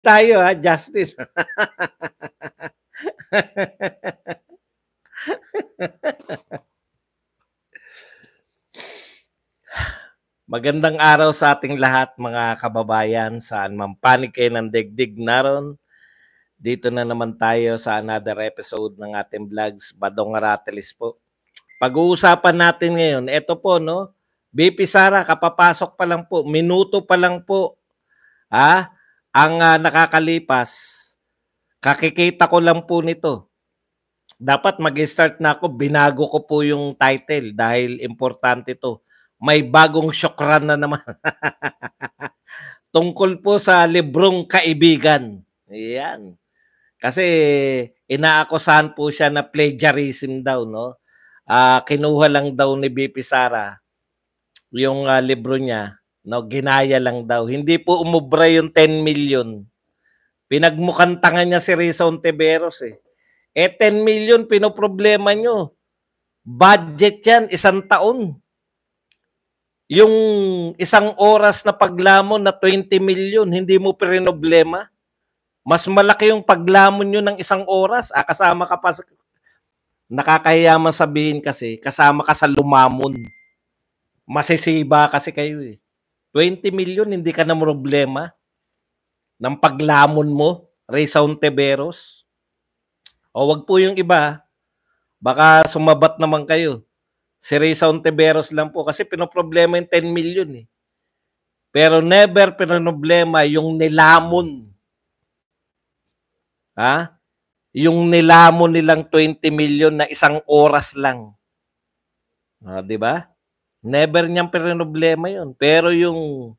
tayo ha, Justin. Magandang araw sa ating lahat mga kababayan, saan man panig kayo ng digdig naron. Dito na naman tayo sa another episode ng ating vlogs, Badong Aratelis po. Pag-uusapan natin ngayon, eto po no, BP Sara, kapapasok pa lang po, minuto pa lang po, ang nakakalipas. Kakikita ko lang po nito. Dapat mag-start na ako, binago ko po yung title dahil importante to. May bagong syokran na naman. Tungkol po sa librong kaibigan. Ayan. Kasi inaakusahan po siya na plagiarism daw, no? Kinuha lang daw ni BP Sara yung libro niya, no? Ginaya lang daw. Hindi po umubra yung 10 million. Pinagmukantangan niya si Risa Ontiveros eh. 10 million pinoproblema nyo. Budget yan, 1 taon. Yung 1 oras na paglamon na 20 million, hindi mo pinoblema. Mas malaki yung paglamon nyo ng 1 oras. Kasama ka pa sa... Nakakahiyaman sabihin kasi, kasama ka sa lumamon. Masisiba kasi kayo eh. 20 million, hindi ka na problema ng paglamon mo, Risa Ontiveros. O wag po yung iba, baka sumabat naman kayo. Si Risa Ontiveros lang po kasi pinoproblema yung 10 million eh. Pero never pinoproblema yung nilamon. Yung nilamon nilang 20 million na 1 oras lang. Di ba? Never niyang pinoproblema yun. Pero yung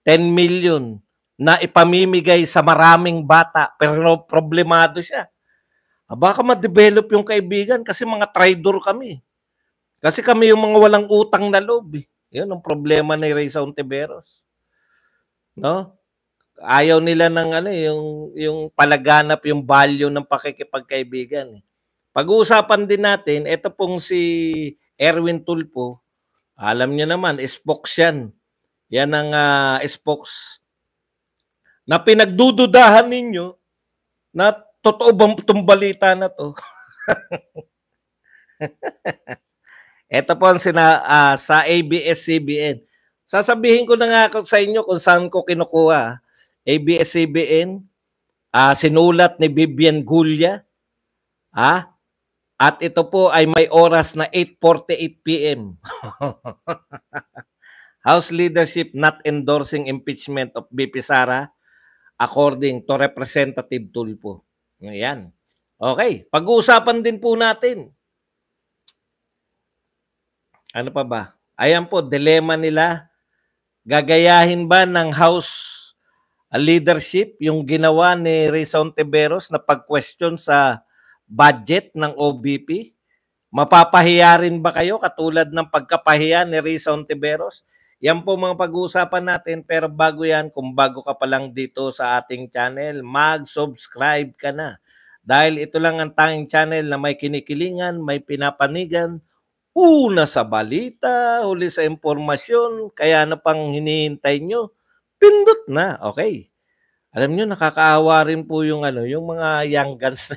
10 million na ipamimigay sa maraming bata, pero problemado siya. Baka ma-develop yung kaibigan kasi mga traidor kami. Kasi kami yung mga walang utang na loob. Yun ang problema ni Risa Ontiveros. No? Ayaw nila ng yung palaganap yung value ng pakikipagkaibigan. Pag-uusapan din natin, ito pong si Erwin Tulfo, alam niyo naman, spokes yan. Yan ang spokes na pinagdududahan ninyo na totoo bang itong balita na to. Ito po ang sa ABS-CBN. Sasabihin ko na nga sa inyo kung saan ko kinukuha. ABS-CBN, sinulat ni Vivian Gulla. At ito po ay may oras na 8:48 p.m. House leadership not endorsing impeachment of BP Sara according to Representative Tulfo. Ayan. Okay, pag-uusapan din po natin. Ano pa ba? Ayan po, dilema nila. Gagayahin ba ng House leadership yung ginawa ni Risa Ontiveros na pag-question sa budget ng OBP? Mapapahiya rin ba kayo katulad ng pagkapahiya ni Risa Ontiveros? Yan po mga pag-uusapan natin, pero bago yan, kung bago ka pa lang dito sa ating channel, mag-subscribe ka na. Dahil ito lang ang tanging channel na may kinikilingan, may pinapanigan, una sa balita, huli sa impormasyon, kaya na pang hinihintay nyo, pindot na. Okay. Alam nyo, nakakaawa rin po yung yung mga young guns.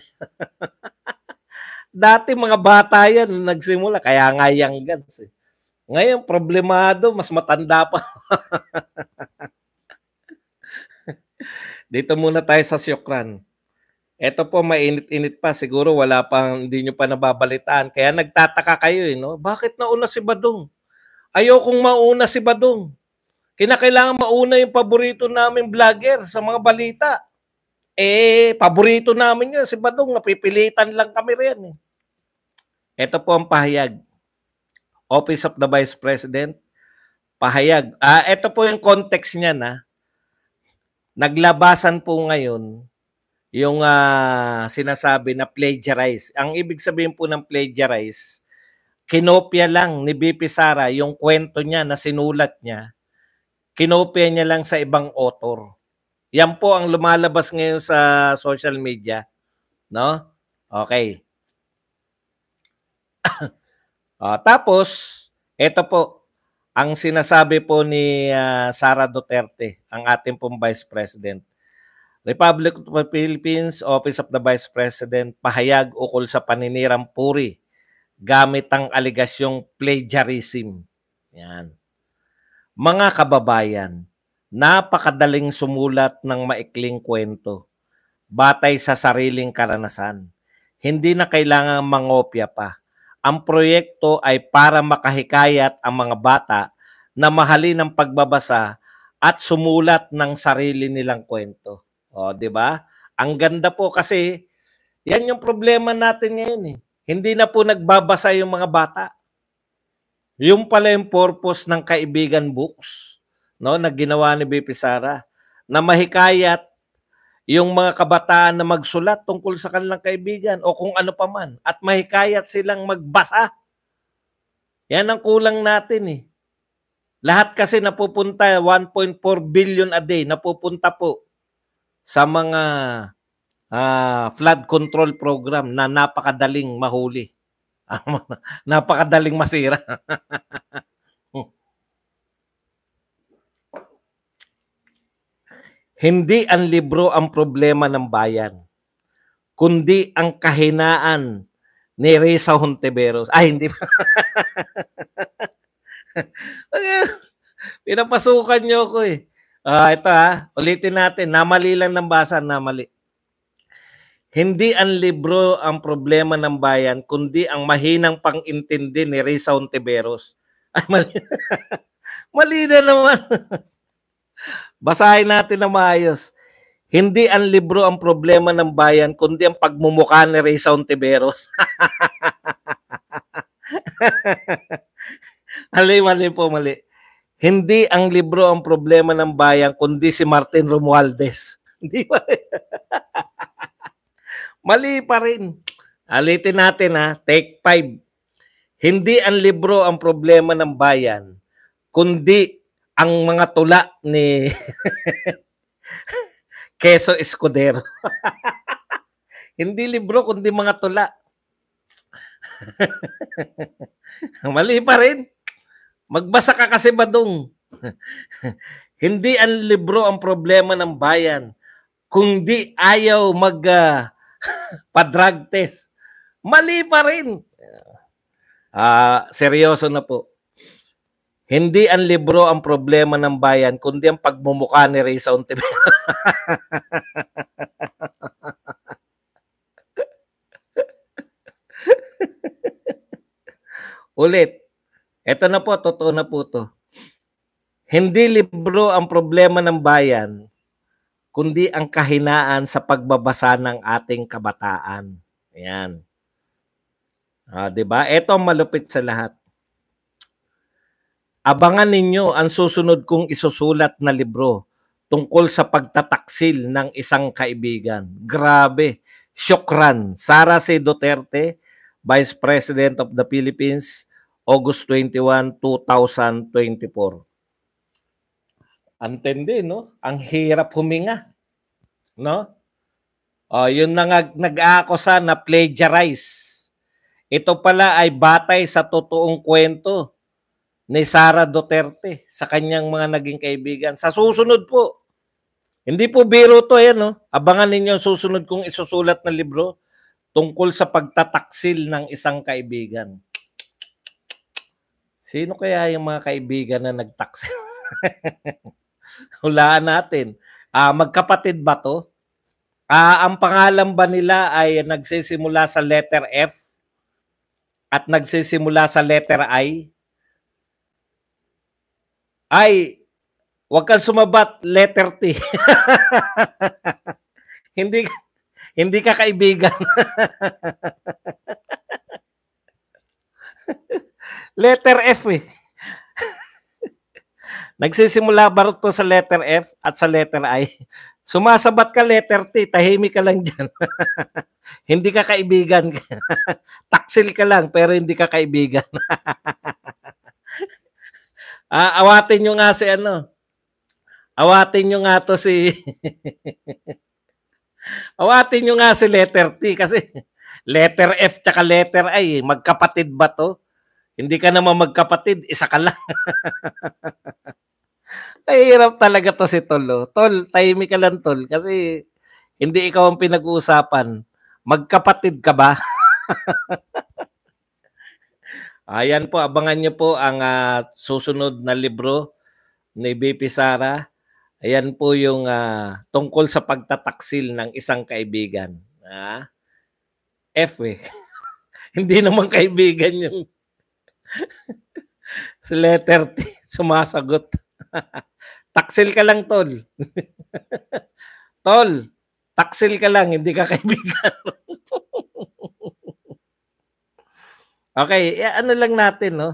Dati mga bata yan nagsimula, kaya nga young guns eh. Ngayon, problemado, mas matanda pa. Dito muna tayo sa syokran. Ito po, mainit-init pa. Siguro wala pang, hindi nyo pa nababalitaan. Kaya nagtataka kayo no? Bakit nauna si Badong? Ayokong mauna si Badong. Kinakailangan mauna yung paborito namin vlogger sa mga balita. Paborito namin yun, si Badong. Napipilitan lang kami rin. Ito po ang pahayag. Office of the Vice President. Pahayag. Ito po yung context niya na. Naglabasan po ngayon yung sinasabi na plagiarize. Ang ibig sabihin po ng plagiarize, kinopya lang ni BP Sara yung kwento niya na sinulat niya. Kinopya niya lang sa ibang author. Yan po ang lumalabas ngayon sa social media. No? Okay. Tapos, ito po, ang sinasabi po ni Sara Duterte, ang ating pong Vice President. Republic of the Philippines, Office of the Vice President, pahayag ukol sa paninirang puri gamit ang aligasyong plagiarism. Yan. Mga kababayan, napakadaling sumulat ng maikling kwento batay sa sariling karanasan. Hindi na kailangang mangopya pa. Ang proyekto ay para makahikayat ang mga bata na mahalin ang pagbabasa at sumulat ng sarili nilang kwento. O, di ba? Ang ganda po kasi yan yung problema natin ngayon eh. Hindi na po nagbabasa yung mga bata. Yung pala yung purpose ng Kaibigan Books, no, na ginawa ni BP Sara, na mahikayat yung mga kabataan na magsulat tungkol sa kanilang kaibigan o kung ano pa man at mahikayat silang magbasa. Yan ang kulang natin eh. Lahat kasi napupunta, 1.4 billion a day napupunta po sa mga flood control program na napakadaling mahuli. Napakadaling masira. Hindi ang libro ang problema ng bayan, kundi ang kahinaan ni Risa Hontiveros. Ay, hindi pa. Pinapasukan niyo ko eh. Ito ulitin natin. Namali lang ng basa, namali. Hindi ang libro ang problema ng bayan, kundi ang mahinang pang-intindi ni Risa Hontiveros. Ay, mali. Mali na naman. Basahin natin na maayos. Hindi ang libro ang problema ng bayan, kundi ang pagmumukha ni Risa Hontiveros. Mali po, mali. Hindi ang libro ang problema ng bayan, kundi si Martin Romualdez. Hindi ba? Mali pa rin. Alitin natin take 5. Hindi ang libro ang problema ng bayan, kundi ang mga tula ni Quezon Escudero. Hindi libro, kundi mga tula. Mali pa rin. Magbasa ka kasi, Badong. Hindi ang libro ang problema ng bayan, kundi ayaw pa-drug test. Mali pa rin. Seryoso na po. Hindi ang libro ang problema ng bayan, kundi ang pagmumukha ni Risa Hontiveros. Ulit. Ito na po, totoo na po to. Hindi libro ang problema ng bayan, kundi ang kahinaan sa pagbabasa ng ating kabataan. Ayan. Diba? Ito ang malupit sa lahat. Abangan ninyo ang susunod kong isusulat na libro tungkol sa pagtataksil ng isang kaibigan. Grabe. Syukran. Sara C. Duterte, Vice President of the Philippines, August 21, 2024. Antindi, no? Ang hirap huminga. No? Yun na nag-aakusa na plagiarize. Ito pala ay batay sa totoong kwento ni Sara Duterte sa kanyang mga naging kaibigan. Sa susunod po, hindi po biro to, no? Abangan ninyo ang susunod kong isusulat na libro tungkol sa pagtataksil ng isang kaibigan. Sino kaya yung mga kaibigan na nagtaksil? Hulaan natin. Magkapatid ba to? Ang pangalan ba nila ay nagsisimula sa letter F at nagsisimula sa letter I? Ay, wag kang sumabat, letter T. hindi ka kaibigan. Letter F eh. Nagsisimula ba to sa letter F at sa letter I? Sumasabat ka letter T, tahimik ka lang dyan. Hindi ka kaibigan. Taksil ka lang pero hindi ka kaibigan. Awatin nyo nga si Awatin nyo nga to si awatin nyo nga si letter T kasi letter F tsaka letter I, magkapatid ba to? Hindi ka naman magkapatid, isa ka lang. Ay, hirap talaga to si Tol. Tol, tahimik ka lang, Tol. Kasi Hindi ikaw ang pinag-uusapan. Magkapatid ka ba? Ayan po, abangan niyo po ang susunod na libro ni BP Sara. Ayan po yung tungkol sa pagtataksil ng isang kaibigan. F eh. Hindi naman kaibigan yung si letter T sumasagot. Taksil ka lang, tol. Tol, taksil ka lang, hindi ka kaibigan. Okay, ano lang natin, no?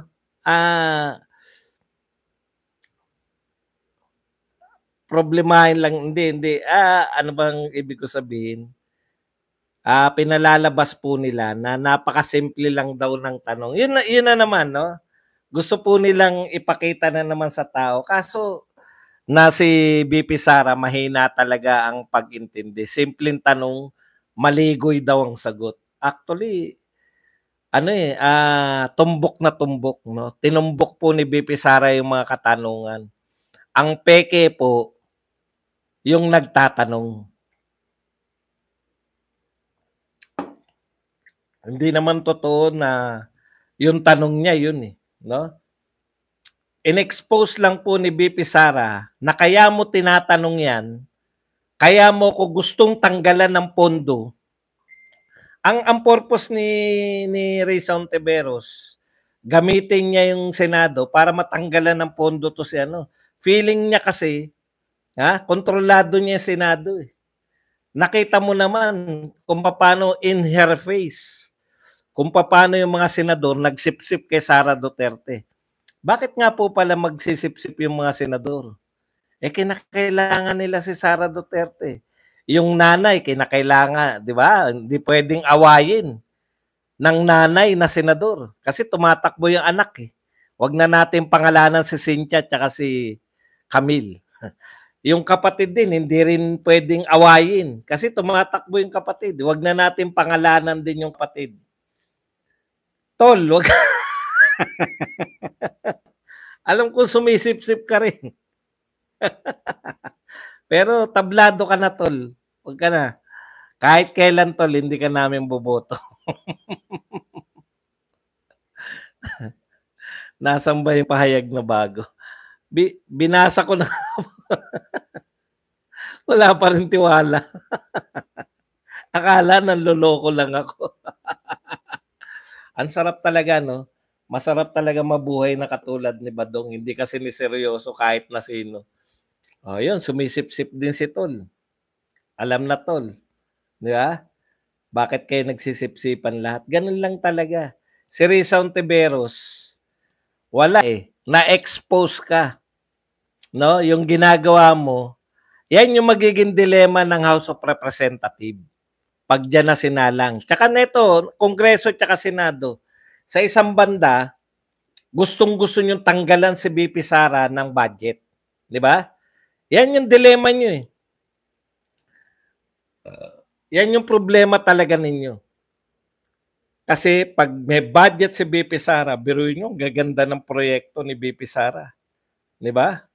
Problemahin lang, hindi. Ano bang ibig ko sabihin? Pinalalabas po nila na napakasimple lang daw ng tanong. Yun na naman, no? Gusto po nilang ipakita na naman sa tao. Kaso, na si BP Sara, mahina talaga ang pag-intindi. Simpleng tanong, maligoy daw ang sagot. Actually, tumbok na tumbok, no? Tinumbok po ni BP Sara yung mga katanungan. Ang peke po, yung nagtatanong. Hindi naman totoo na yung tanong niya yun eh, no? In-expose lang po ni BP Sara na kaya mo tinatanong yan, kaya mo ko gustong tanggalan ng pondo. Ang purpose ni Risa Ontiveros, gamitin niya yung Senado para matanggalan ng pondo to si ano. Feeling niya kasi, kontrolado niya yung Senado eh. Nakita mo naman kung paano in her face, kung paano yung mga senador nagsipsip kay Sara Duterte. Bakit nga po pala magsisipsip yung mga senador? Kinakailangan nila si Sara Duterte. Yung nanay, kinakailangan, di ba? Hindi pwedeng awayin ng nanay na senador. Kasi tumatakbo yung anak eh. Huwag na natin pangalanan si Cynthia at si Camille. Yung kapatid din, hindi rin pwedeng awayin. Kasi tumatakbo yung kapatid. Huwag na natin pangalanan din yung kapatid. Tol, wag. Alam ko sumisip-sip ka rin. Pero tablado ka na, tol. Huwag ka na. Kahit kailan, tol, hindi ka namin boboto. Nasaan ba yung pahayag na bago? Binasa ko na. Wala pa rin tiwala. Akala nanloloko lang ako. Ang sarap talaga, no? Masarap talaga mabuhay na katulad ni Badong. Hindi kasi ni seryoso kahit na sino. Yun, sumisip-sip din si Tol. Alam na, Tol. Di ba? Bakit kayo nagsisip-sipan lahat? Ganun lang talaga. Si Risa Ontiveros, wala eh. Na-expose ka. No? Yung ginagawa mo, yan yung magiging dilema ng House of Representatives. Pag dyan na sinalang. Tsaka neto, Kongreso tsaka Senado, sa isang banda, gustong-gusto nyong tanggalan si BP Sara ng budget. Di ba? Yan yung dilema nyo eh. Yan yung problema talaga ninyo. Kasi pag may budget si BP Sara, biruin nyo, gaganda ng proyekto ni BP Sara. Di ba?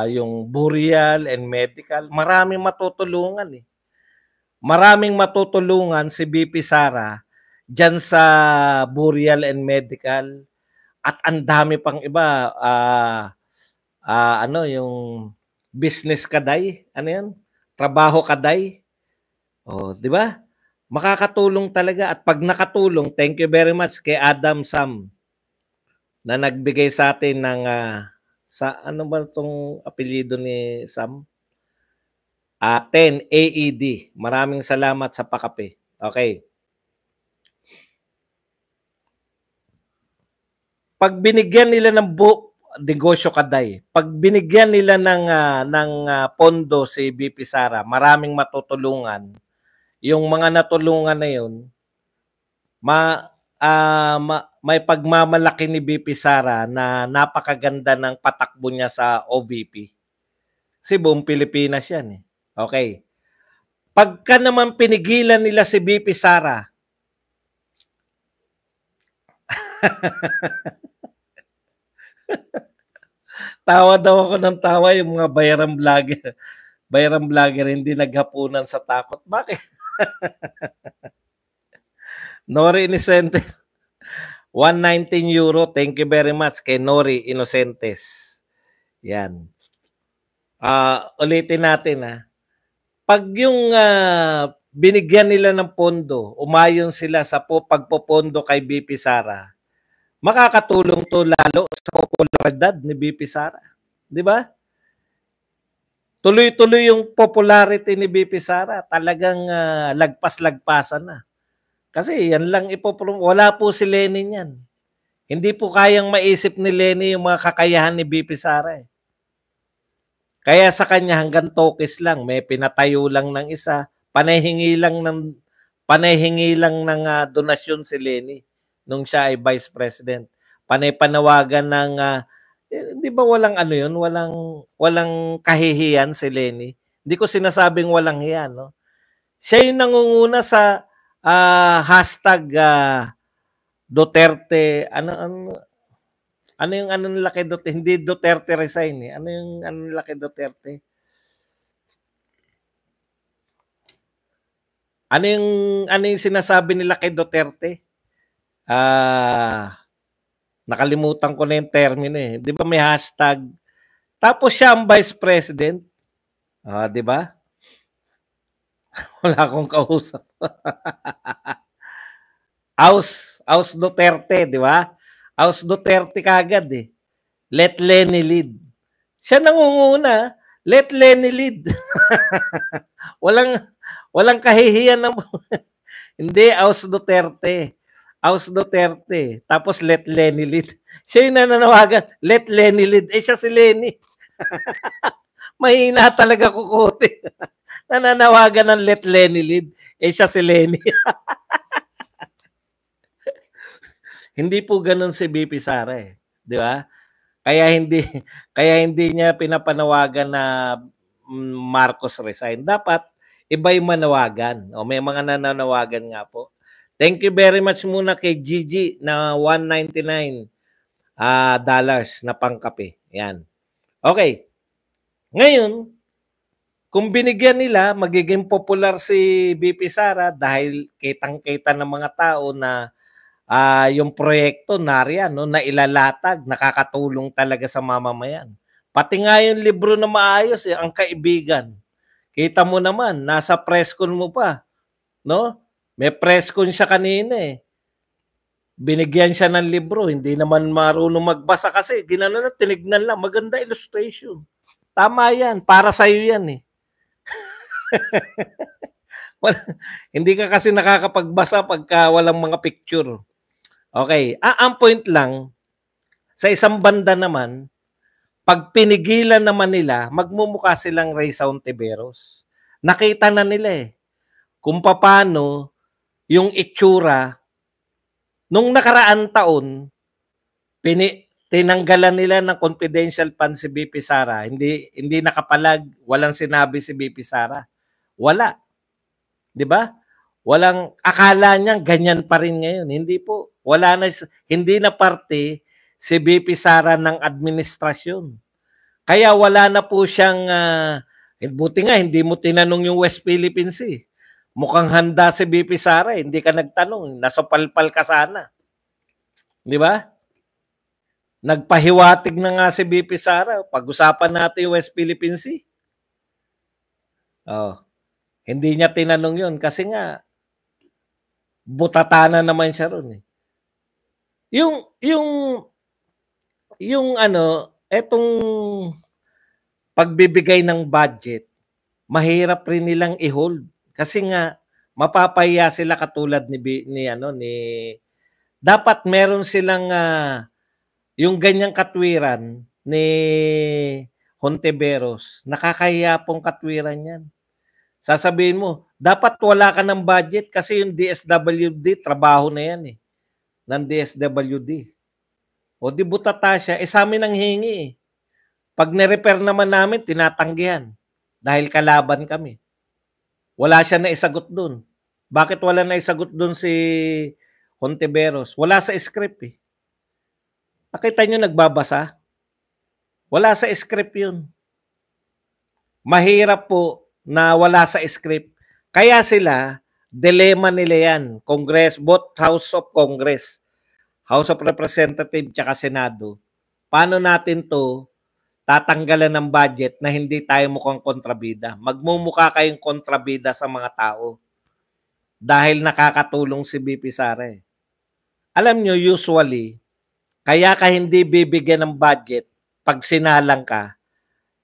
Yung burial and medical, maraming matutulungan eh. Maraming matutulungan si BP Sara dyan sa burial and medical at ang dami pang iba yung business kaday, ano yan? Trabaho kaday. Di ba? Makakatulong talaga at pag nakatulong, thank you very much kay Adam Sam na nagbigay sa atin ng sa ano ba tong apelyido ni Sam? 10 AED. Maraming salamat sa pakape. Okay. Pag binigyan nila ng negosyo kaday, pag binigyan nila ng pondo si BP Sara, maraming matutulungan. Yung mga natulungan na yun, may pagmamalaki ni BP Sara na napakaganda ng patakbo niya sa OVP. Kasi buong Pilipinas yan eh. Okay. Pagka naman pinigilan nila si BP Sara, tawa daw ako ng tawa yung mga bayarang vlogger. Bayram vlogger hindi naghapunan sa takot. Bakit? Nori Innocentes. 119 euro. Thank you very much kay Nori Innocentes. Yan. Ulitin natin ha. Pag yung binigyan nila ng pondo, umayon sila sa pagpopondo kay BP Sara, makakatulong to lalo sa popularidad ni BP Sara. Di ba? Tuloy-tuloy yung popularity ni BP Sara. Talagang lagpas-lagpasan na. Kasi yan lang wala po si Lenny yan. Hindi po kayang maisip ni Lenny yung mga kakayahan ni BP Sara. Kaya sa kanya hanggang tokis lang, may pinatayo lang ng isa, panahingi lang ng donasyon si Lenny nung siya ay Vice President. Panay-panawagan ng di ba walang ano yun, walang kahihiyan si Lenny. Hindi ko sinasabing walang hiyan, no. Siya yung nangunguna sa hashtag Duterte, ano yung ano nila kay Duterte? Hindi Duterte resign eh. Ano yung ano nila kay Duterte? Ano yung sinasabi nila kay Duterte? Nakalimutan ko na yung termino eh. 'Di ba may hashtag? Tapos siya ang Vice President. 'Di ba? Wala akong kausap. Aus Duterte, 'di ba? Aus Duterte kagad eh. Let Lenny lead. Siya nangunguna, let Lenny lead. walang kahihiyan ng hindi, Aus Duterte. Aus Duterte. Tapos let Lenny lead. Siya yung nananawagan, let Lenny lead. Siya si Lenny. Mahina talaga kukote. Nananawagan ng let Lenny lead. Siya si Lenny. Hindi po ganoon si BP Sara eh. Di ba? Kaya hindi niya pinapanawagan na Marcos resign. Dapat iba yung manawagan. O may mga nananawagan nga po. Thank you very much muna kay Gigi na $199 na pangkape. Yan. Okay. Ngayon, kung binigyan nila, magiging popular si BP Sara dahil kitang-kita ng mga tao na yung proyekto nariyan, no, na ilalatag, nakakatulong talaga sa mamamayan. Pati nga yung libro na maayos, Ang Kaibigan. Kita mo naman, nasa press con mo pa. No? May press con siya kanina eh. Binigyan siya ng libro, hindi naman marunong magbasa kasi. Tinignan lang, maganda illustration. Tama yan, para sa'yo yan eh. Hindi ka kasi nakakapagbasa pagka walang mga picture. Okay, ang point lang, sa isang banda naman, pag pinigilan naman nila, magmumukha silang Raysa Hontiveros. Nakita na nila eh, kung paano yung itsura, nung nakaraan taon, tinanggalan nila ng confidential fund si BP Sara. Hindi nakapalag, walang sinabi si BP Sara. Wala. 'Di ba? Walang akala niya ganyan pa rin ngayon. Hindi po. Hindi na parte si BP Sara ng administrasyon. Kaya wala na po siyang buti nga hindi mo tinanong yung West Philippine Sea. Mukhang handa si BP Sara, hindi ka nagtanong, nasupalpal ka sana. 'Di ba? Nagpahiwatig na nga si BP Sara, pag-usapan natin yung West Philippine Sea. Hindi niya tinanong 'yon kasi nga butatana naman siya ron eh. Yung etong pagbibigay ng budget, mahirap rin nilang i-hold kasi nga mapapahiya sila katulad ni dapat meron silang yung ganyang katwiran ni Hontiveros. Nakakahiya pong katwiran yan. Sasabihin mo, dapat wala ka ng budget kasi yung DSWD, trabaho na yan eh. Ng DSWD. O di butata siya, sa amin ang hingi eh. Pag nirepair naman namin, tinatanggihan. Dahil kalaban kami. Wala siya na isagot dun. Bakit wala na isagot dun si Hontiveros? Wala sa script eh. Nakita nyo nagbabasa? Wala sa script yun. Mahirap po na wala sa script. Kaya sila, dilemma nila yan. Congress, both House of Congress, House of Representatives, tsaka Senado. Paano natin to tatanggalan ng budget na hindi tayo mukhang kontrabida? Magmumukha kayong kontrabida sa mga tao dahil nakakatulong si BP Sara. Alam nyo, usually, kaya ka hindi bibigyan ng budget pag sinalang ka.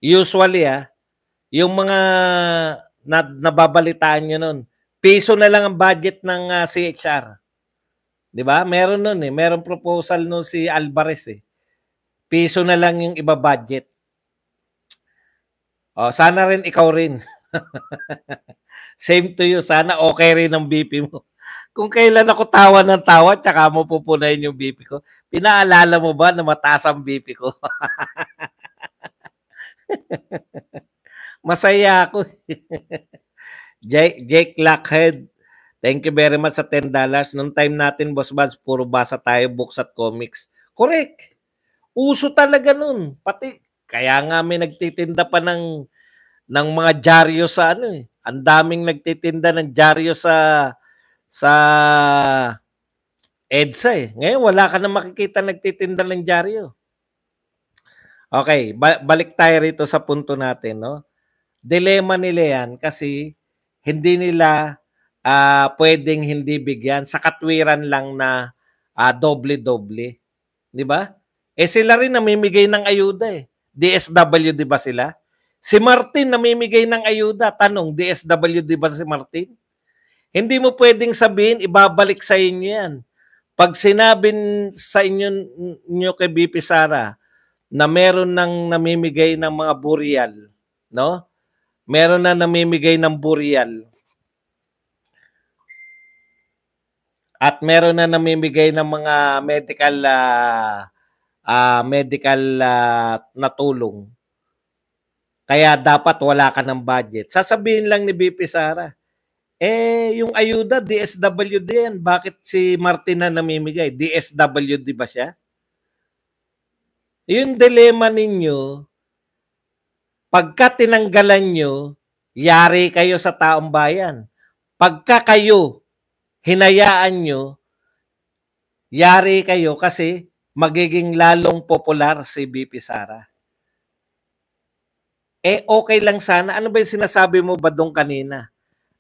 Usually, yung mga nababalitaan nyo nun, piso na lang ang budget ng CHR. Di ba? Meron nun Meron proposal nun si Alvarez Piso na lang yung iba-budget. Sana rin ikaw rin. Same to you. Sana okay rin ang BP mo. Kung kailan ako tawa ng tawa, tsaka mo pupunayin yung BP ko. Pinaalala mo ba na mataas ang BP ko? Masaya ako. Jake Lockhead, thank you very much sa $10. Noong time natin, Boss Buds, puro basa tayo, books at comics. Correct. Uso talaga nun. Pati, kaya nga may nagtitinda pa ng mga dyaryo sa Ang daming nagtitinda ng dyaryo sa EDSA Ngayon, wala ka na makikita nagtitinda ng dyaryo. Okay, balik tayo rito sa punto natin, no? Dilemma nila yan kasi hindi nila pwedeng hindi bigyan sa katwiran lang na doble-doble. Di ba? Sila rin namimigay ng ayuda DSWD ba sila? Si Martin namimigay ng ayuda. Tanong, DSWD ba si Martin? Hindi mo pwedeng sabihin, ibabalik sa inyo yan. Pag sinabi sa inyo kay BP Sara na meron nang namimigay ng mga burial, no? Meron na namimigay ng burial. At meron na namimigay ng mga medical na tulong. Kaya dapat wala ka ng budget. Sasabihin lang ni BP Sara, yung ayuda, DSWD yan. Bakit si Martin na namimigay? DSWD ba siya? Yung dilemma ninyo, pagka tinanggalan nyo, yari kayo sa taong bayan. Pagka kayo, hinayaan nyo, yari kayo kasi magiging lalong popular si BP Sara. Okay lang sana. Ano ba yung sinasabi mo ba doon kanina?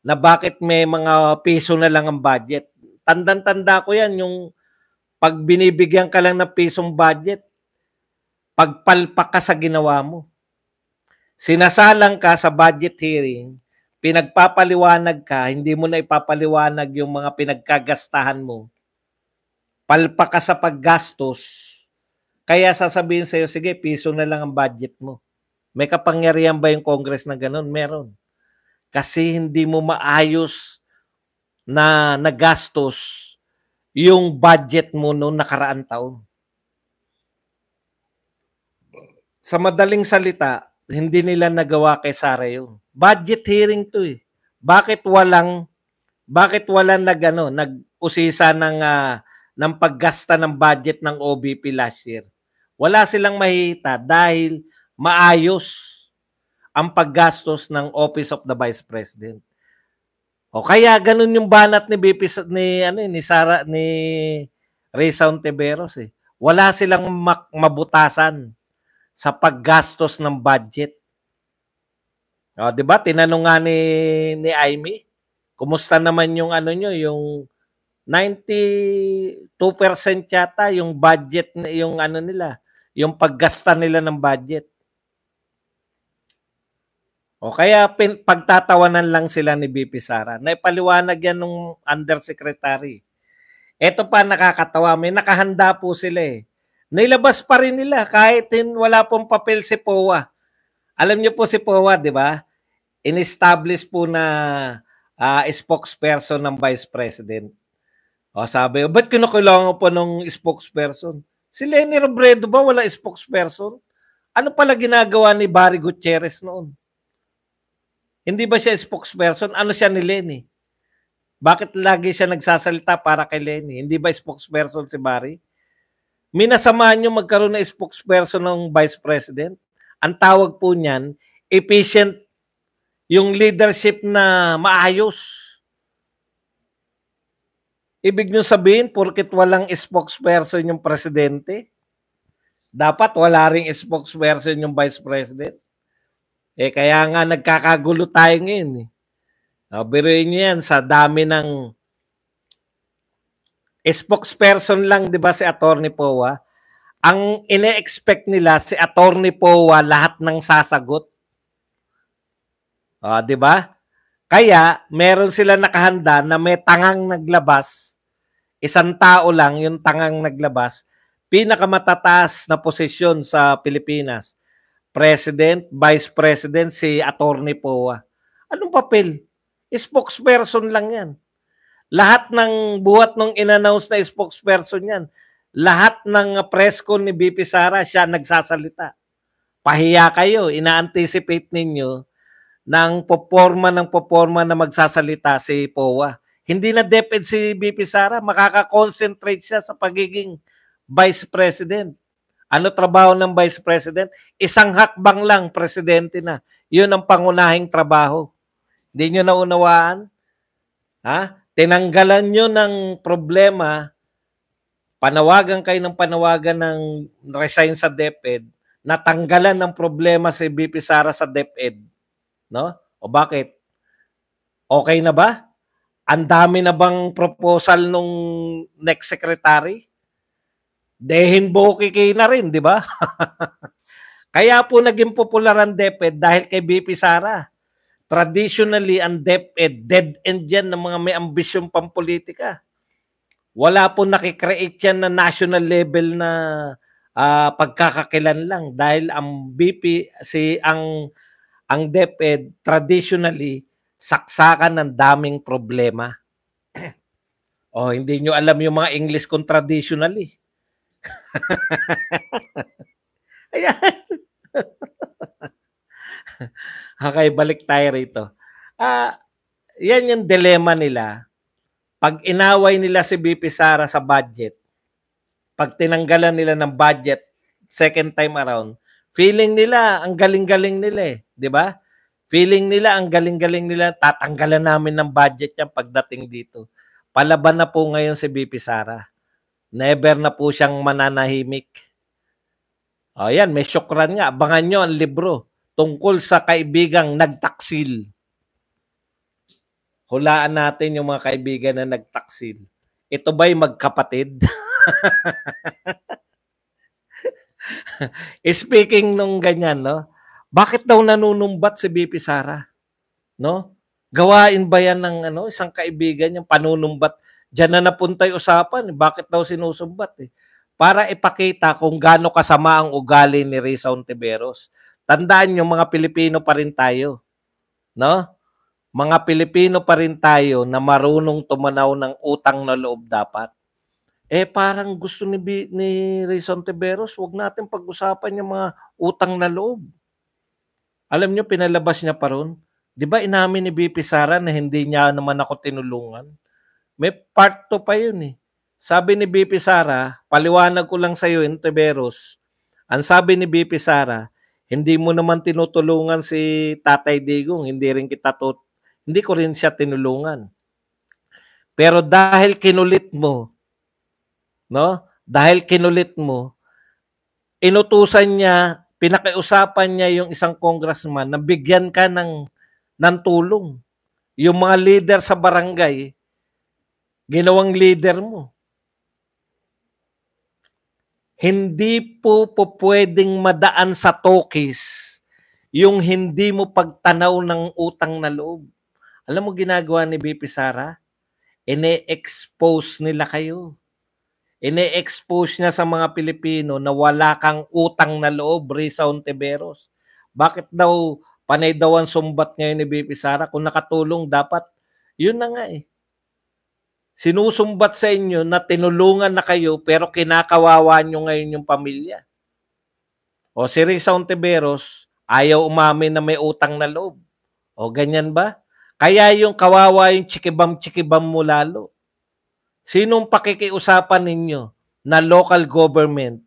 Na bakit may mga piso na lang ang budget? Tandang-tanda ko yan, yung pag binibigyan ka lang ng pisong budget, pagpalpak ka sa ginawa mo. Sinasalang ka sa budget hearing, pinagpapaliwanag ka, hindi mo na ipapaliwanag yung mga pinagkagastahan mo. Palpak ka sa paggastos, kaya sasabihin sa'yo, sige, piso na lang ang budget mo. May kapangyarihan ba yung Congress na ganun? Meron. Kasi hindi mo maayos na nagastos yung budget mo noong nakaraang taon. Sa madaling salita, hindi nila nagawa kay Sara yun. Budget hearing to Bakit walang nag-usisa ng paggasta ng budget ng OBP last year? Wala silang mahihita dahil maayos ang paggastos ng Office of the Vice President. O kaya ganun yung banat ni BP ni Sara ni Risa Ontiveros Wala silang mabutasan sa paggastos ng budget. O, 'di ba? Tinanong nga ni Amy, kumusta naman yung yung 92% yata yung budget, yung nila, yung paggasta nila ng budget. O kaya pagtatawanan lang sila ni BP Sara. Naipaliwanag yan nung undersecretary. Ito pa nakakatawa, may nakahanda po sila Nilabas pa rin nila kahit wala pong papel si POA. Alam niyo po si POA, di ba? In-establish po na spokesperson ng Vice President. O sabi, ba't kinakailangan pa ng spokesperson? Si Leni Robredo ba wala spokesperson? Ano pala ginagawa ni Barry Gutierrez noon? Hindi ba siya spokesperson? Ano siya ni Leni? Bakit lagi siya nagsasalita para kay Leni? Hindi ba spokesperson si Barry? Minasamahan nyo magkaroon ng spokesperson ng Vice President? Ang tawag po niyan, efficient yung leadership na maayos. Ibig nyo sabihin, porket walang spokesperson yung presidente, dapat wala ring spokesperson yung vice president. Kaya nga nagkakagulo tayo ngayon. Biruin nyo yan, sa dami ng spokesperson lang, di ba, si Atty. Poa? Ang ine-expect nila, si Atty. Poa, lahat ng sasagot. Di ba? Kaya, meron sila nakahanda na may tangang naglabas, isang tao lang yung tangang naglabas, pinakamatataas na posisyon sa Pilipinas. President, Vice President, si Atty. Poa. Anong papel? Spokesperson lang yan. Lahat ng buhat nung in-announce na spokesperson yan, lahat ng press con ni BP Sara, siya nagsasalita. Pahiya kayo, ina-anticipate ninyo ng poporma na magsasalita si Poa. Hindi na DepEd si BP Sara, makaka-concentrate siya sa pagiging Vice President. Ano trabaho ng Vice President? Isang hakbang lang, presidente na. Yun ang pangunahing trabaho. Hindi nyo naunawaan? Tinanggalan nyo ng problema, panawagan kayo ng panawagan ng resign sa DepEd, natanggalan ng problema si BP Sara sa DepEd. No? O bakit? Okay na ba? Ang dami na bang proposal nung next secretary? Dehin Bokike na rin, di ba? Kaya po naging popular ang DepEd dahil kay BP Sara. Traditionally, ang DepEd, dead end yan ng mga may ambisyong pampolitika. Wala po nakikreate yan na national level na pagkakakilan lang dahil ang BP, ang DepEd, traditionally, saksakan ng daming problema. Hindi nyo alam yung mga English kung traditionally. Ayan. Okay, balik tayo rito. Yan yung dilemma nila. Pag inaway nila si BP Sara sa budget, pag tinanggalan nila ng budget second time around, feeling nila ang galing-galing nila di ba? Feeling nila ang galing-galing nila, tatanggalan namin ng budget yan pagdating dito. Palaban na po ngayon si BP Sara. Never na po siyang mananahimik. Yan, may syukran nga. Abangan nyo ang libro tungkol sa kaibigang nagtaksil. Hulaan natin yung mga kaibigan na nagtaksil. Ito ba'y magkapatid? Speaking nung ganyan, no? Bakit daw nanunumbat si BP Sara? No? Gawain ba yan ng isang kaibigan yung panunumbat? Diyan na napunta yung usapan. Bakit daw sinusumbat? Para ipakita kung gaano kasama ang ugali ni Risa Hontiveros. Tandaan nyo, mga Pilipino pa rin tayo. No? Mga Pilipino pa rin tayo na marunong tumanaw ng utang na loob dapat. Parang gusto ni Risa Hontiveros, wag natin pag-usapan yung mga utang na loob. Alam nyo, pinalabas niya pa ron. Di ba inamin ni BP Sara na hindi niya naman ako tinulungan? May part 2 pa yun Sabi ni BP Sara, paliwanag ko lang sa iyo, Hontiveros. Ang sabi ni BP Sara, hindi mo naman tinutulungan si Tatay Digong, hindi ko rin siya tinulungan. Pero dahil kinulit mo, no? Dahil kinulit mo, inutusan niya, pinakiusapan niya yung isang congressman na bigyan ka ng tulong. Yung mga leader sa barangay, ginawang leader mo. Hindi po pwedeng madaan sa tokis yung hindi mo pagtanaw ng utang na loob. Alam mo ginagawa ni BP Sara? Ine-expose nila kayo. Ine-expose niya sa mga Pilipino na wala kang utang na loob, Risa Hontiveros. Bakit daw panay daw ang sumbat ngayon ni BP Sara? Kung nakatulong dapat, yun na nga Sinusumbat sa inyo na tinulungan na kayo pero kinakawawa nyo ngayon yung pamilya. O si Risa Hontiveros, ayaw umamin na may utang na loob. O ganyan ba? Kaya yung kawawa yung chikibam mo lalo. Sinong pakikiusapan ninyo na local government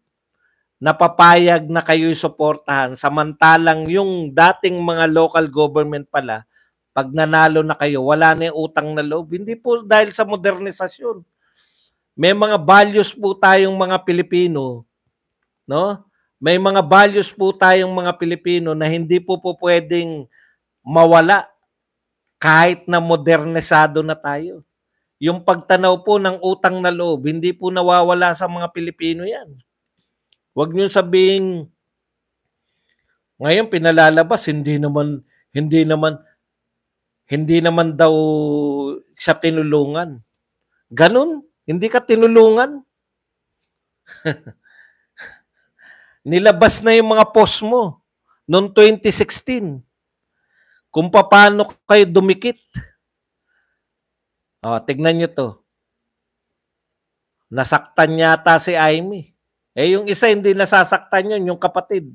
napapayag na kayo'y suportahan, samantalang yung dating mga local government pala, pag nanalo na kayo, wala na yung utang na loob. Hindi po dahil sa modernisasyon. May mga values po tayong mga Pilipino, no? May mga values po tayong mga Pilipino na hindi po pwedeng mawala kahit na modernisado na tayo. Yung pagtanaw po ng utang na loob, hindi po nawawala sa mga Pilipino yan. Huwag niyo sabihin, ngayon pinalalabas, hindi naman daw siya tinulungan. Ganun, hindi ka tinulungan. Nilabas na yung mga post mo noong 2016. Kung paano kayo dumikit. Tignan nyo to. Nasaktan yata si Amy. Yung isa hindi nasasaktan yun, yung kapatid.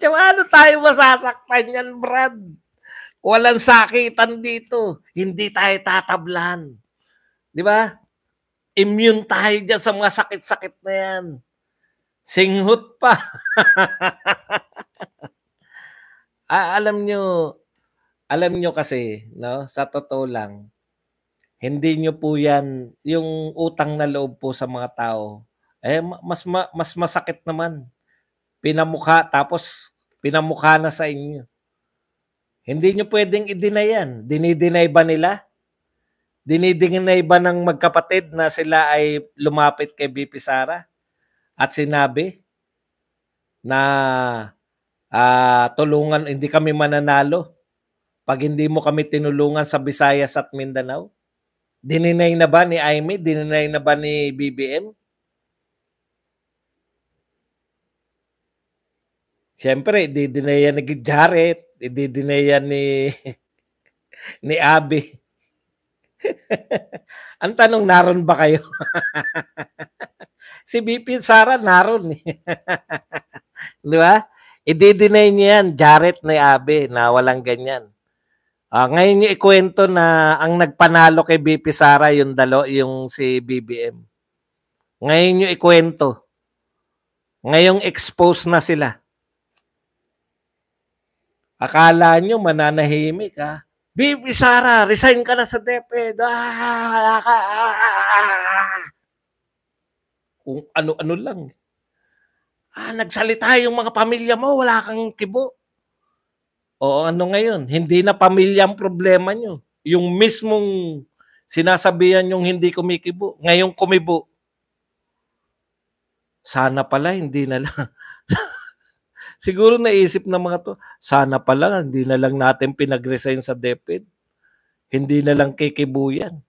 Paano tayo masasaktan yan, Brad? Walang sakitan dito. Hindi tayo tatablan. Di ba? Immune tayo dyan sa mga sakit-sakit na yan. Singhot pa. Alam nyo kasi, no, sa totoo lang, hindi nyo po yan, yung utang na loob po sa mga tao, mas masakit naman. Tapos pinamukha na sa inyo. Hindi nyo pwedeng i-deny yan. Dinideny ba nila? Dinideny ba ng magkapatid na sila ay lumapit kay BP Sara at sinabi na tulungan, hindi kami mananalo pag hindi mo kami tinulungan sa Visayas at Mindanao? Dininay na ba ni Amy? Dininay na ba ni BBM? Siyempre, i-deny yan ni Jared, i-deny yan ni Abby. Ang tanong, naroon ba kayo? Si BP Sara naroon. Di ba? I-deny niya yan, Jared ni Abby, na walang ganyan. Ngayon niyo ikwento na ang nagpanalo kay BP Sara yung si BBM. Ngayon niyo ikwento. Ngayong expose na sila. Akala nyo mananahimik, ha? BP Sara, resign ka na sa DepEd. Kung ano-ano lang. Nagsalita yung mga pamilya mo, wala kang kibo. O ano ngayon? Hindi na pamilya ang problema nyo. Yung mismong sinasabihan yung hindi kumikibo. Ngayong kumibo. Sana pala hindi na lang. Siguro naisip ng mga to, sana pala hindi na lang natin pinag-resign sa DepEd. Hindi na lang kikibuyan.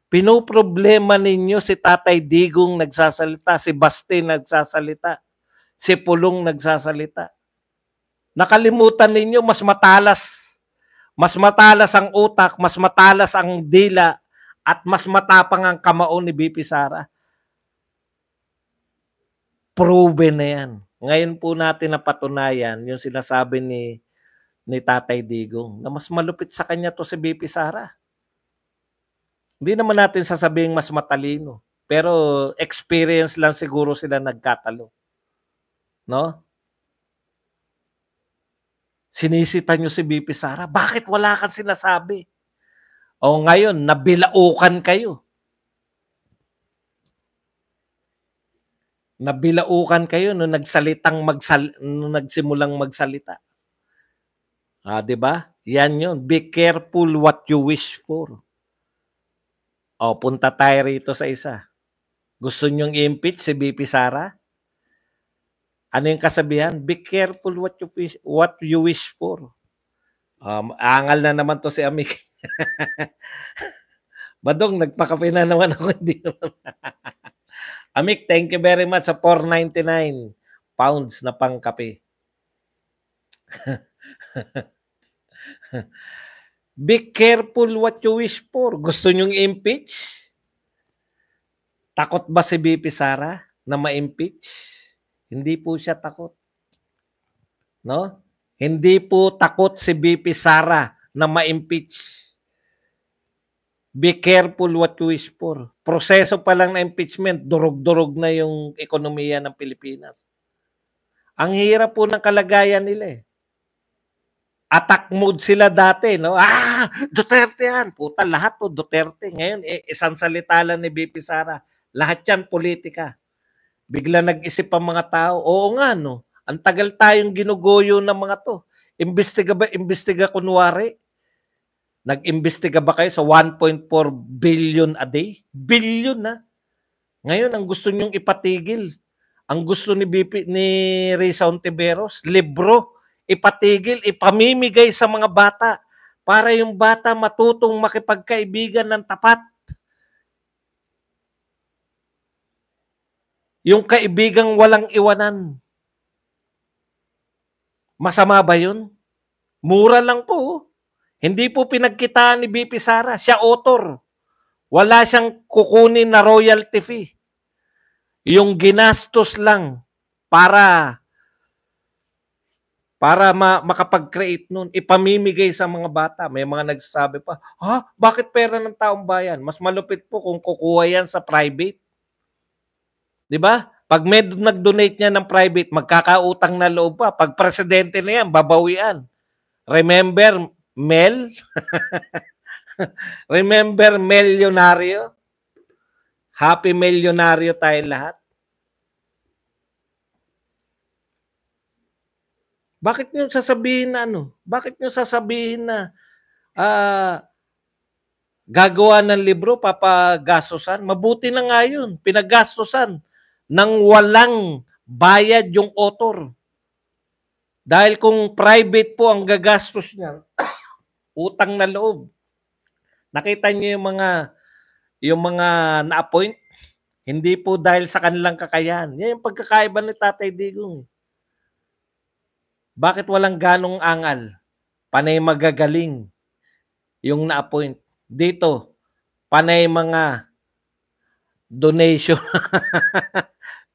Pinoproblema ninyo si Tatay Digong nagsasalita, si Baste nagsasalita, si Pulong nagsasalita. Nakalimutan ninyo mas matalas ang utak, mas matalas ang dila, at mas matapang ang kamao ni BP Sara. Proven na yan. Ngayon po natin napatunayan yung sinasabi ni Tatay Digong na mas malupit sa kanya to si BP Sara. Hindi naman natin sasabing mas matalino, pero experience lang siguro sila nagkatalo. No? Sinisita nyo si BP Sara. Bakit wala kang sinasabi? O ngayon, nabilaukan kayo. Nabilaukan kayo nung nagsimulang magsalita. 'Di ba? Yan 'yun. Be careful what you wish for. Punta tayo rito sa isa. Gusto nyong i-impeach si BP Sara? Ano yung kasabihan? Be careful what you wish for. Angal na naman to si Amik. Badong, nagpakape na naman ako. Hindi naman. Amik, thank you very much sa 499 pounds na pangkape. Be careful what you wish for. Gusto nyong impeach? Takot ba si BP Sara na ma-impeach? Hindi po siya takot. No? Hindi po takot si BP Sara na ma-impeach. Be careful what you wish for. proseso pa lang na impeachment, durog-durog na yung ekonomiya ng Pilipinas. Ang hirap po ng kalagayan nila eh. Attack mode sila dati, no? Duterte yan. Puta, lahat to Duterte. Ngayon, isang salita lang ni BP Sara. Lahat yan, politika. Bigla nag-isip ang mga tao. Oo nga, no? Ang tagal tayong ginugoyo ng mga to. Imbestiga kunwari. Nag-imbestiga ba kayo sa 1.4 billion a day? Billion na. Ngayon, ang gusto nyong ipatigil. Ang gusto ni Risa Ontiveros, libro. Ipatigil, ipamimigay sa mga bata para yung bata matutong makipagkaibigan ng tapat. Yung kaibigang walang iwanan. Masama ba yun? Mura lang po. Hindi po pinagkitaan ni BP Sara. Siya author. Wala siyang kukunin na royalty fee. Yung ginastos lang para makapag-create nun, ipamimigay sa mga bata. May mga nagsasabi pa, bakit pera ng taong bayan? Mas malupit po kung kukuha yan sa private. Di ba? Pag may nag-donate niya ng private, magkakautang na loob pa. Pag presidente na yan, babawian. Remember Mel? Remember Milyonaryo? Happy Milyonaryo tayo lahat. Bakit niyo sasabihin na Bakit niyo sasabihin na gagawa ng libro, papagastosan? Mabuti na nga yun. Pinagastosan ng walang bayad yung author. Dahil kung private po ang gagastos niya, utang na loob. Nakita niyo yung mga na-appoint? Hindi po dahil sa kanilang kakayahan. Yan yung pagkakaiba ni Tatay Digong. Bakit walang ganong angal? Panay magagaling yung na-appoint. Dito, panay mga donation.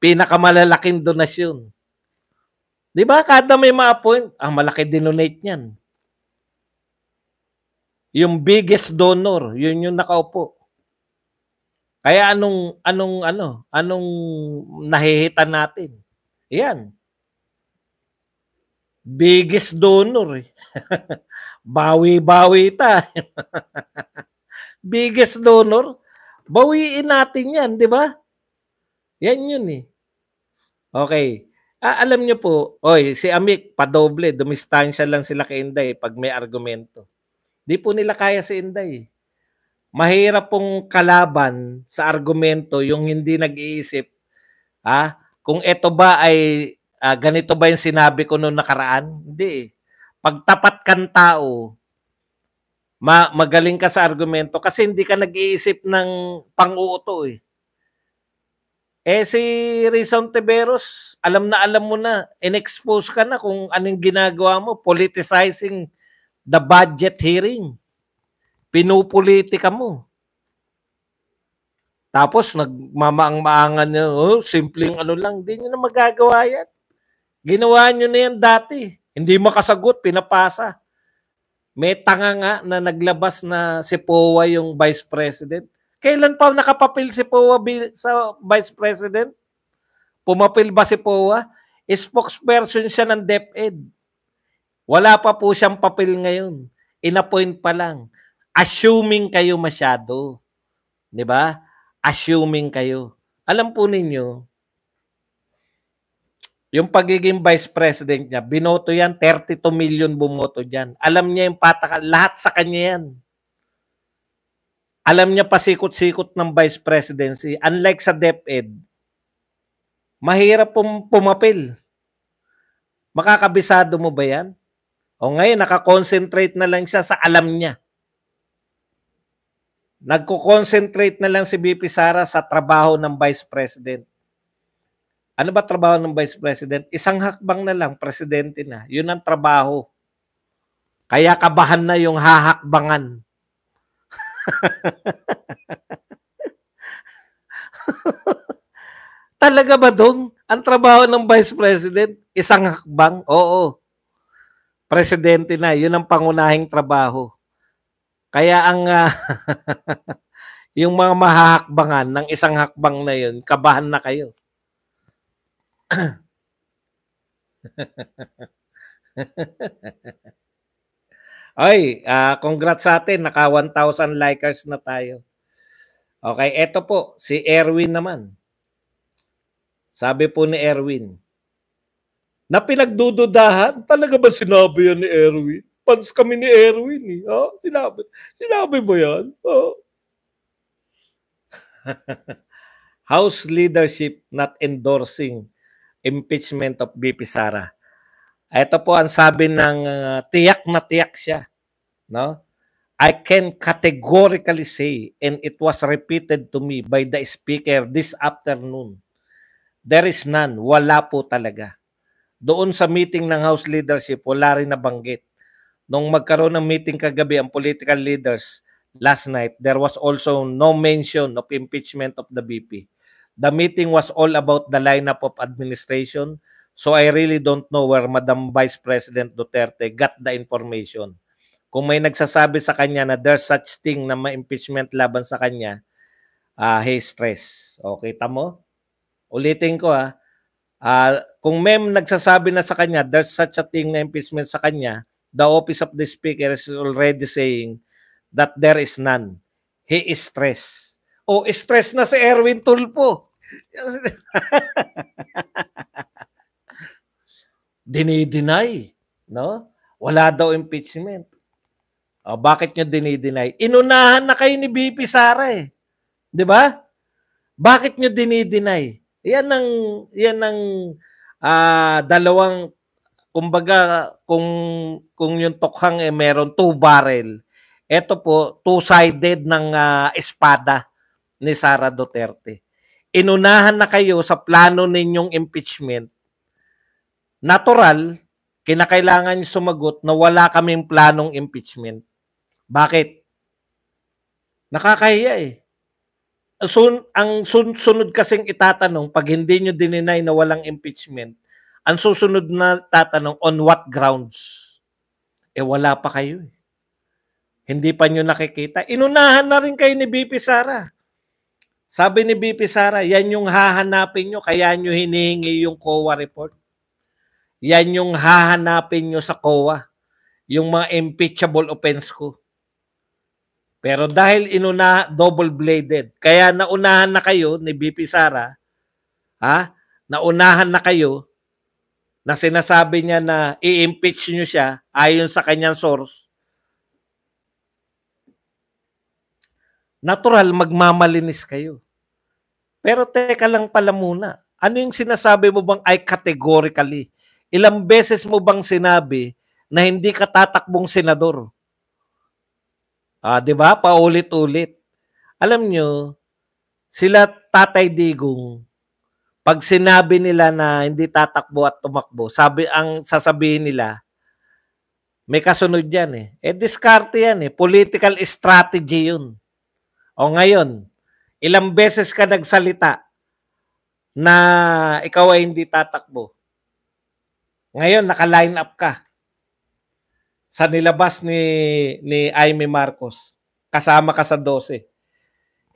Pinakamalalaking donasyon. Di ba? Kada may ma-appoint, malaki dinonate niyan. Yung biggest donor, yun yung nakaupo. Kaya anong nahihitan natin? Yan. Biggest donor eh. Bawi-bawi tayo. Biggest donor, bawiin natin yan, di ba? Yan yun eh. Okay. Alam niyo po, si Amik, padoble, dumistansya lang sila kay Inday pag may argumento. Di po nila kaya si Inday. Mahirap pong kalaban sa argumento yung hindi nag-iisip. Kung ito ba ay ganito ba yung sinabi ko noong nakaraan? Hindi. Pag tapat kang tao, magaling ka sa argumento kasi hindi ka nag-iisip ng pang-uuto eh. Si Risa Ontiveros, alam mo na, in-expose ka na kung anong ginagawa mo, politicizing the budget hearing. Pinupolitika mo. Tapos nagmamaang-maangan niya, simpleng lang, hindi niyo na magagawa yan. Ginawa niyo na yan dati. Hindi makasagot, pinapasa. May tanga nga na naglabas na si POA yung Vice President. Kailan pa nakapapil si POA sa Vice President? Pumapil ba si POA? Spokesperson siya ng DepEd. Wala pa po siyang papel ngayon. In-appoint pa lang. Assuming kayo masyado. Di ba? Assuming kayo. Alam po ninyo, yung pagiging Vice President niya, binoto yan, 32 million bumoto dyan. Alam niya yung patakan, lahat sa kanya yan. Alam niya pasikot-sikot ng Vice Presidency. Unlike sa DepEd, mahirap pumapil. Makakabisado mo ba yan? O ngayon, nakakonsentrate na lang siya sa alam niya. Nagko-concentrate na lang si BP Sara sa trabaho ng Vice President. Ano ba trabaho ng Vice President? Isang hakbang na lang, presidente na. Yun ang trabaho. Kaya kabahan na yung hahakbangan. Talaga ba dong? Ang trabaho ng Vice President, isang hakbang? Oo. Presidente na. Yun ang pangunahing trabaho. Kaya ang yung mga mahahakbangan ng isang hakbang na yun, kabahan na kayo. Ay, congrats sa atin, naka 1,000 likers na tayo. Okay, eto po, si Erwin naman. Sabi po ni Erwin, na pinagdududahan, talaga ba sinabi yan ni Erwin? Fans kami ni Erwin eh. Oh, sinabi mo yan? Oh. House leadership not endorsing impeachment of BP Sara. Ito po ang sabi ng tiyak na tiyak siya. No? I can categorically say, and it was repeated to me by the speaker this afternoon, there is none. Wala po talaga. Doon sa meeting ng House leadership, wala rin nabanggit. Nung magkaroon ng meeting kagabi ang political leaders last night, there was also no mention of impeachment of the BP. The meeting was all about the lineup of administration, so I really don't know where Madam Vice President Duterte got the information. Kung may nagsasabi sa kanya na there's such thing na ma-impeachment laban sa kanya, he stress. Okay, tamo? Ulitin ko kung may nagsasabi na sa kanya there's such a thing na impeachment sa kanya, the office of the speaker is already saying that there is none. He is stressed. O, stress na si Erwin Tulfo. Dinideny, no? Wala daw impeachment. O, bakit nyo dinideny? Inunahan na kayo ni BP Sara eh. 'Di ba? Bakit nyo dinideny? Yan ang dalawang, kumbaga, kung yung tokhang meron 2 barrel, ito po, 2-sided ng espada ni Sara Duterte. Inunahan na kayo sa plano ninyong impeachment. Natural, kinakailangan nyo sumagot na wala kaming planong impeachment. Bakit? Nakakahiya eh. Ang sunod kasing itatanong, pag hindi nyo dininay na walang impeachment, ang susunod na tatanong, on what grounds? Wala pa kayo eh. Hindi pa nyo nakikita. Inunahan na rin kayo ni BP Sara. Sabi ni BP Sara, yan yung hahanapin nyo, kaya nyo hinihingi yung COA report. Yan yung hahanapin nyo sa COA. Yung mga impeachable offense ko. Pero dahil double-bladed, kaya naunahan na kayo ni BP Sara, naunahan na kayo na sinasabi niya na i-impeach nyo siya ayon sa kanyang source. Natural, magmamalinis kayo. Pero teka lang pala muna. Ano yung sinasabi mo bang ay categorically? Ilang beses mo bang sinabi na hindi ka tatakbong senador? 'Di ba? Paulit-ulit. Alam nyo, sila Tatay Digong, pag sinabi nila na hindi tatakbo at tumakbo, ang sasabihin nila, may kasunod yan eh. Diskarte yan eh. Political strategy yun. O ngayon, ilang beses ka nagsalita na ikaw ay hindi tatakbo. Ngayon, naka-line up ka sa nilabas ni Aimee Marcos. Kasama ka sa 12.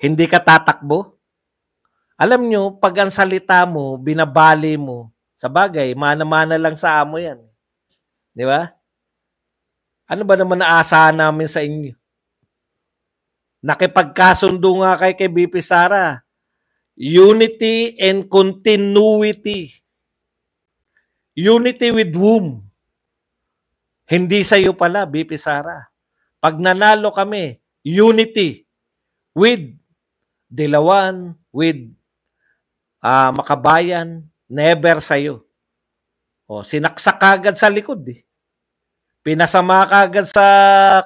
Hindi ka tatakbo? Alam nyo, pag ang salita mo, binabali mo, sa bagay, mana-mana lang sa amo yan. Di ba? Ano ba naman naasahan namin sa inyo? Nakipagkasundo nga kay BP Sara. Unity and continuity. Unity with whom? Hindi sa iyo pala, BP Sara. Pag nanalo kami, unity with Dilawan, with Makabayan, never sa iyo. Sinaksak agad sa likod eh. Pinasama kagad sa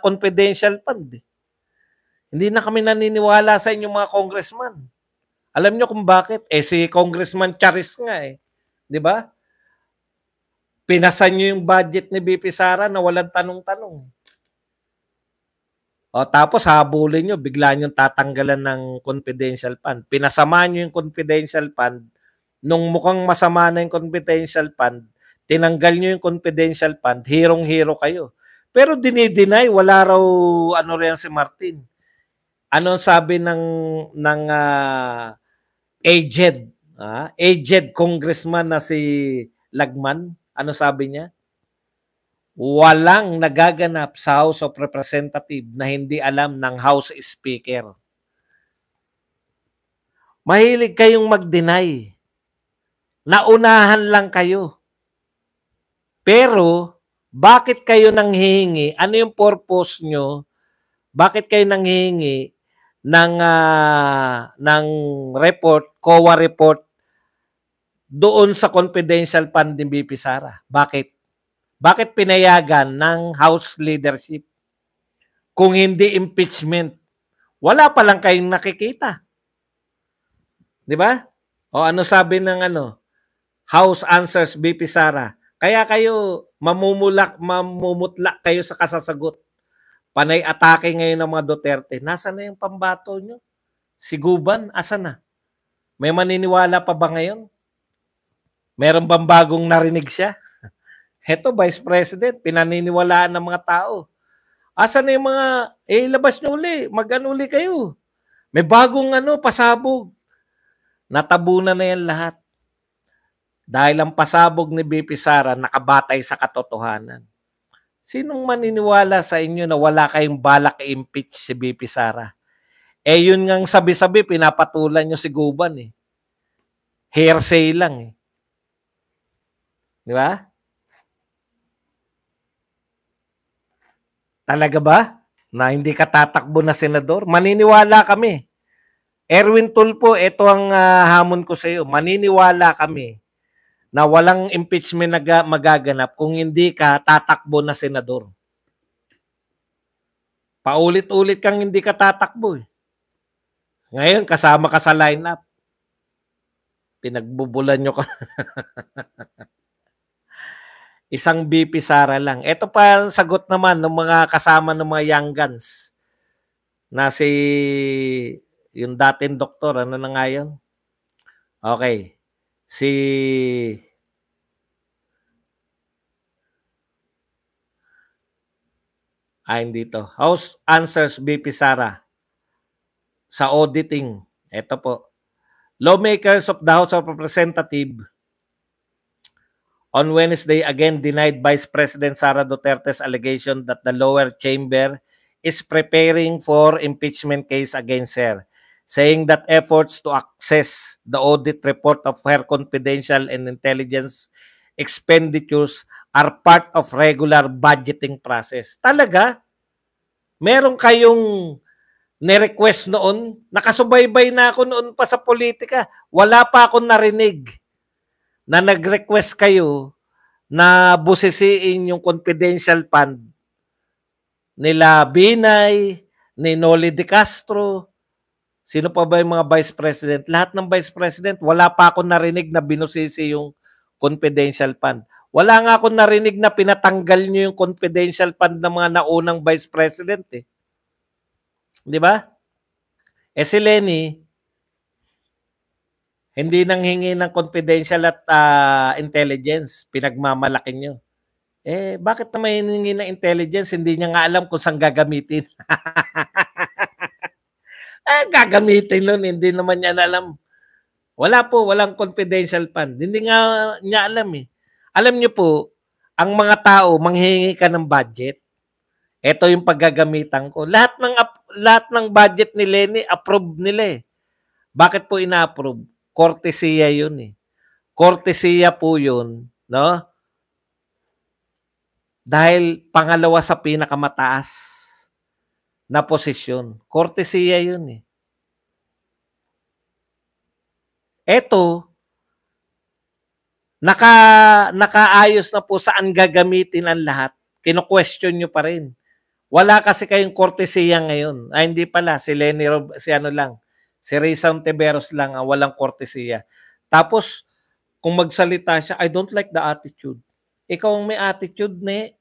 confidential fund eh. Hindi na kami naniniwala sa inyong mga congressman. Alam nyo kung bakit? Si Congressman Charis nga eh. Di ba? Pinasan nyo yung budget ni BP Sara na walang tanong-tanong. Tapos habulin nyo, bigla nyo tatanggalan ng confidential fund. Pinasama nyo yung confidential fund. Nung mukhang masama na yung confidential fund, tinanggal nyo yung confidential fund, hirong-hiro kayo. Pero dinideny, wala raw rin si Martin. Ano sabi ng aged congressman na si Lagman? Ano sabi niya? Walang nagaganap sa House of Representatives na hindi alam ng House Speaker. Mahilig kayong mag-deny. Naunahan lang kayo. Pero, bakit kayo nanghihingi? Ano yung purpose nyo? Bakit kayo nanghihingi ng report, COA report, doon sa confidential fund ni BP Sara? Bakit? Bakit pinayagan ng House leadership? Kung hindi impeachment, wala pa lang kayong nakikita. Di ba? O ano sabi ng House answers BP Sara? Kaya kayo mamumutla kayo sa kasasagot. Panay atake ngayon ng mga Duterte. Nasaan na yung pambato nyo? Si Guban, asa na? May maniniwala pa ba ngayon? Meron bang bagong narinig siya? Heto, Vice President, pinaniniwalaan ng mga tao. Asa na yung mga, ilabas nyo uli, mag-ano uli kayo. May bagong pasabog. Natabunan na yan lahat. Dahil ang pasabog ni BP Sara nakabatay sa katotohanan. Sinong maniniwala sa inyo na wala kayong balak i-impeach si BP Sara? Yun ngang sabi-sabi, pinapatulan nyo si Guban eh. Hearsay lang eh. Di ba? Talaga ba? Na hindi ka tatakbo na senador? Maniniwala kami. Erwin Tulfo, ito ang hamon ko sa iyo. Maniniwala kami na walang impeachment na magaganap kung hindi ka tatakbo na senador. Paulit-ulit kang hindi ka tatakbo eh. Ngayon, kasama ka sa lineup. Pinagbubulan nyo ka. Isang BP Sara lang. Ito pa ang sagot naman ng mga kasama ng mga young guns. Na si yung dating doktor, ano na nga yun? Okay. Hindi to. House answers BP Sara sa auditing. Ito po. Lawmakers of the House of Representatives on Wednesday again denied Vice President Sara Duterte's allegation that the lower chamber is preparing for impeachment case against her, saying that efforts to access the audit report of her confidential and intelligence expenditures are part of regular budgeting process. Talaga? Meron kayong ni-request noon? Nakasubaybay na ako noon pa sa politika. Wala pa akong narinig na nag-request kayo na busisiin yung confidential fund nila Binay, ni Noli De Castro, sino pa ba yung mga Vice President? Lahat ng Vice President, wala pa akong narinig na binusisi yung confidential fund. Wala nga akong narinig na pinatanggal nyo yung confidential fund ng mga naunang Vice President eh. Di ba? Si Lenny, hindi nanghingi ng confidential at intelligence. Pinagmamalaki nyo. Bakit na may hiningi ng intelligence? Hindi niya nga alam kung saan gagamitin. Gagamitin nun. Hindi naman niya alam. Walang confidential fund. Hindi nga niya alam eh. Alam niyo po, ang mga tao, manghihingi ka ng budget. Ito yung paggagamitan ko. Lahat ng budget ni Lenny, approve nila eh. Bakit po ina-approve? Kortesiya yun eh. Kortesiya po yun, no? Dahil pangalawa sa pinakamataas na posisyon. Kortesiya yun eh. Eto, nakaayos na po saan gagamitin ang lahat. Kino-question nyo pa rin. Wala kasi kayong kortesiya ngayon. Hindi pala. Si Lenny, si Risa Ontiveros lang ang walang kortesiya. Tapos, kung magsalita siya, I don't like the attitude. Ikaw ang may attitude, ne?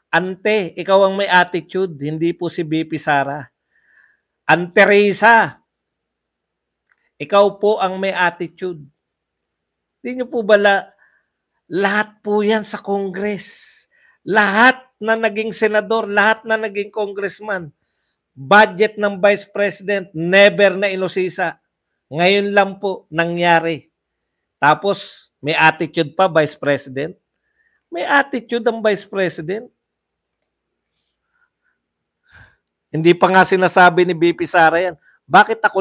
Ante, ikaw ang may attitude, hindi po si BP Sara. Ante Risa, ikaw po ang may attitude. Hindi nyo po ba lahat po yan sa Congress? Lahat na naging senador, lahat na naging congressman, budget ng Vice President, never na inusisa. Ngayon lang po nangyari. Tapos, may attitude pa, Vice President. May attitude ang Vice President. Hindi pa nga sinasabi ni BP Sara yan. Bakit ako